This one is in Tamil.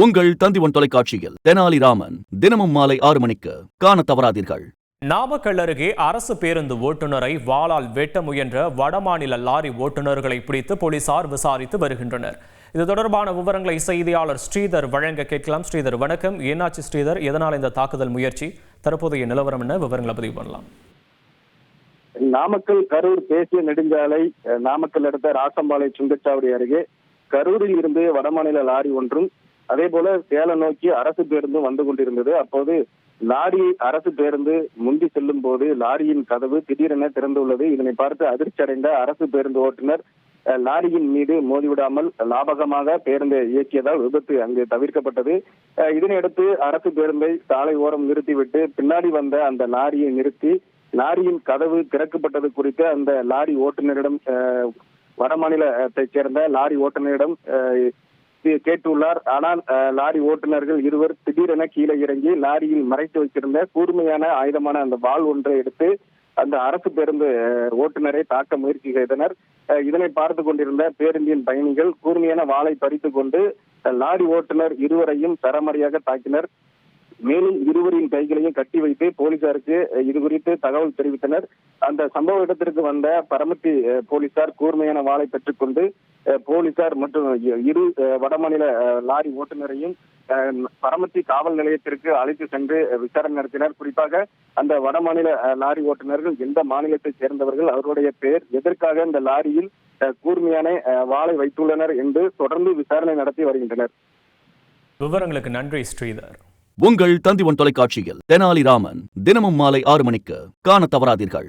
உங்கள் தந்திவன் தொலைக்காட்சியில் தெனாலிராமன் தினமும் மாலை 6 மணிக்கு காண தவறாதீர்கள். நாமக்கல் அருகே அரசு பேருந்து ஓட்டுநரை வாளால் வெட்ட முயன்ற வடமாநில லாரி ஓட்டுநர்களை பிடித்து போலீசார் விசாரித்து வருகின்றனர். இது தொடர்பான விவரங்களை செய்தியாளர் ஸ்ரீதர் வழங்க கேட்கலாம். ஸ்ரீதர், வணக்கம். என்னாச்சு ஸ்ரீதர்? எதனால் இந்த தாக்குதல் முயற்சி? தற்போதைய நிலவரம் என்ன? விவரங்களை பதிவு பண்ணலாம். நாமக்கல் கரூர் தேசிய நெடுஞ்சாலை நாமக்கல் அடுத்த ராசம்பாளையம் சுங்கச்சாவடி அருகே கரூரில் இருந்து வடமாநில லாரி ஒன்றும் அதே போல சேலம் நோக்கி அரசு பேருந்தும் வந்து கொண்டிருந்தது. அப்போது லாரி அரசு பேருந்து முந்தி செல்லும் போது லாரியின் கதவு திடீரென திறந்துள்ளது. இதனை பார்த்து அதிர்ச்சி அடைந்த அரசு பேருந்து ஓட்டுநர் லாரியின் மீது மோதிவிடாமல் லாபகமாக பேருந்தை இயக்கியதால் விபத்து அங்கு தவிர்க்கப்பட்டது. இதனையடுத்து அரசு பேருந்தை சாலை ஓரம் நிறுத்திவிட்டு பின்னாடி வந்த அந்த லாரியை நிறுத்தி லாரியின் கதவு திறக்கப்பட்டது குறித்து அந்த லாரி ஓட்டுநரிடம் வடமாநிலத்தைச் சேர்ந்த லாரி ஓட்டுநரிடம் கேட்டுள்ளார். ஆனால் லாரி ஓட்டுநர்கள் இருவர் திடீரென கீழே இறங்கி லாரியில் மறைத்து வைத்திருந்த கூர்மையான ஆயுதமான அந்த வாள் ஒன்றை எடுத்து அந்த அரசு பேருந்து ஓட்டுநரை தாக்க முயற்சி செய்தனர். இதனை பார்த்து கொண்டிருந்த பேருந்தின் பயணிகள் கூர்மையான வாளை பறித்துக் கொண்டு லாரி ஓட்டுநர் இருவரையும் சரமாரியாக தாக்கினர். மேலும் இருவரின் கைகளையும் கட்டி வைத்து போலீசாருக்கு இது குறித்து தகவல் தெரிவித்தனர். அந்த சம்பவ இடத்திற்கு வந்த பரமத்தி போலீசார் கூர்மையான வாளை பெற்றுக்கொண்டு போலீசார் மற்றும் இரு வடமாநில லாரி ஓட்டுநரையும் பரமத்தி காவல் நிலையத்திற்கு அழைத்து சென்று விசாரணை நடத்தினர். குறிப்பாக அந்த வடமாநில லாரி ஓட்டுநர்கள் எந்த மாநிலத்தை சேர்ந்தவர்கள், அவருடைய பெயர், எதற்காக இந்த லாரியில் கூர்மையான வாளை வைத்துள்ளனர் என்று தொடர்ந்து விசாரணை நடத்தி வருகின்றனர். விவரங்களுக்கு நன்றி ஸ்ரீதர். உங்கள் தந்திவன் தொலைக்காட்சியில் தெனாலிராமன் தினமும் மாலை 6 மணிக்கு காண தவறாதீர்கள்.